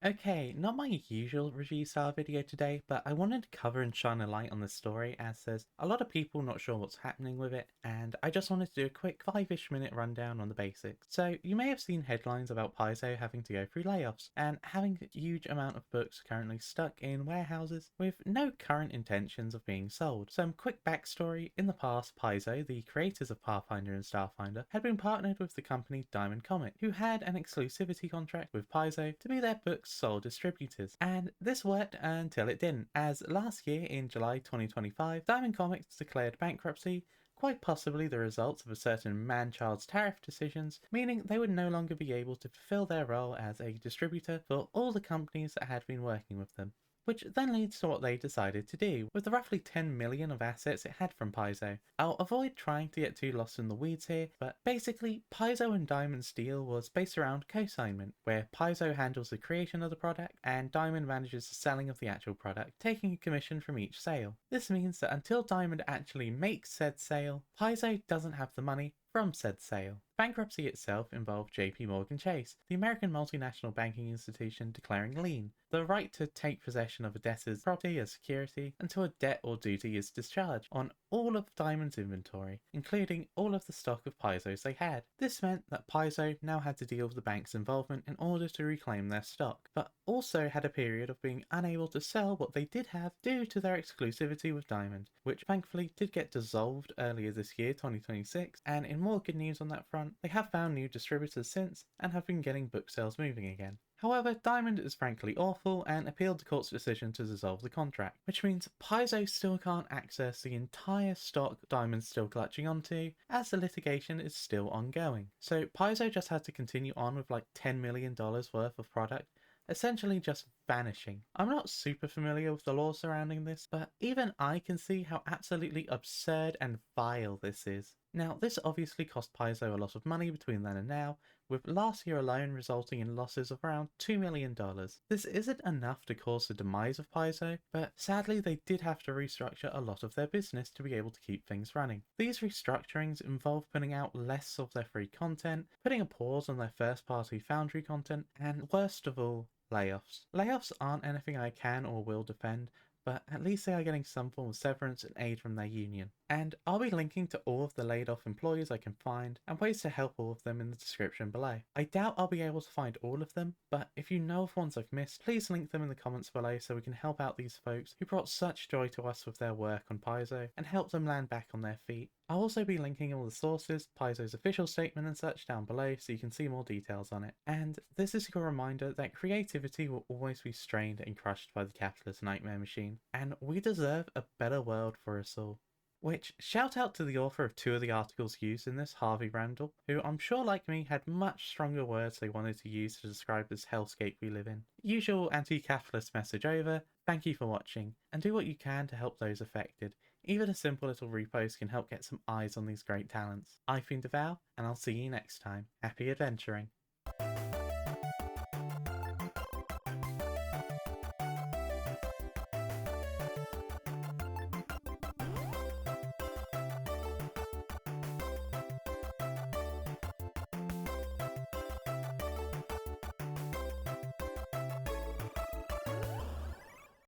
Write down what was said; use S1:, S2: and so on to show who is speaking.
S1: Okay, not my usual review style video today, but I wanted to cover and shine a light on this story as there's a lot of people not sure what's happening with it, and I just wanted to do a quick 5-ish minute rundown on the basics. So you may have seen headlines about Paizo having to go through layoffs and having a huge amount of books currently stuck in warehouses with no current intentions of being sold. Some quick backstory: in the past, Paizo, the creators of Pathfinder and Starfinder, had been partnered with the company Diamond Comic, who had an exclusivity contract with Paizo to be their books sole distributors, and this worked until it didn't, as last year in July 2025, Diamond Comics declared bankruptcy, quite possibly the result of a certain man-child's tariff decisions, meaning they would no longer be able to fulfill their role as a distributor for all the companies that had been working with them. Which then leads to what they decided to do, with the roughly 10 million of assets it had from Paizo. I'll avoid trying to get too lost in the weeds here, but basically, Paizo and Diamond's deal was based around co-signment, where Paizo handles the creation of the product and Diamond manages the selling of the actual product, taking a commission from each sale. This means that until Diamond actually makes said sale, Paizo doesn't have the money from said sale. Bankruptcy itself involved JP Morgan Chase, the American multinational banking institution, declaring lien, the right to take possession of a debtor's property as security until a debt or duty is discharged, on all of Diamond's inventory, including all of the stock of Paizos they had. This meant that Paizo now had to deal with the bank's involvement in order to reclaim their stock, but also had a period of being unable to sell what they did have due to their exclusivity with Diamond, which thankfully did get dissolved earlier this year, 2026, and in more good news on that front, they have found new distributors since and have been getting book sales moving again. However, Diamond is frankly awful and appealed the court's decision to dissolve the contract, which means Paizo still can't access the entire stock Diamond's still clutching onto, as the litigation is still ongoing. So Paizo just had to continue on with like $10 million worth of product, essentially just vanishing. I'm not super familiar with the law surrounding this, but even I can see how absolutely absurd and vile this is. Now, this obviously cost Paizo a lot of money between then and now, with last year alone resulting in losses of around $2 million. This isn't enough to cause the demise of Paizo, but sadly they did have to restructure a lot of their business to be able to keep things running. These restructurings involve putting out less of their free content, putting a pause on their first-party Foundry content, and worst of all, layoffs. Layoffs aren't anything I can or will defend, but at least they are getting some form of severance and aid from their union. And I'll be linking to all of the laid off employees I can find and ways to help all of them in the description below. I doubt I'll be able to find all of them, but if you know of ones I've missed, please link them in the comments below so we can help out these folks who brought such joy to us with their work on Paizo and help them land back on their feet. I'll also be linking all the sources, Paizo's official statement and such down below so you can see more details on it. And this is your reminder that creativity will always be strained and crushed by the capitalist nightmare machine, and we deserve a better world for us all. Which, shout out to the author of 2 of the articles used in this, Harvey Randall, who I'm sure like me had much stronger words they wanted to use to describe this hellscape we live in. Usual anti-capitalist message over, thank you for watching, and do what you can to help those affected. Even a simple little repost can help get some eyes on these great talents. I've been Deval, and I'll see you next time. Happy adventuring.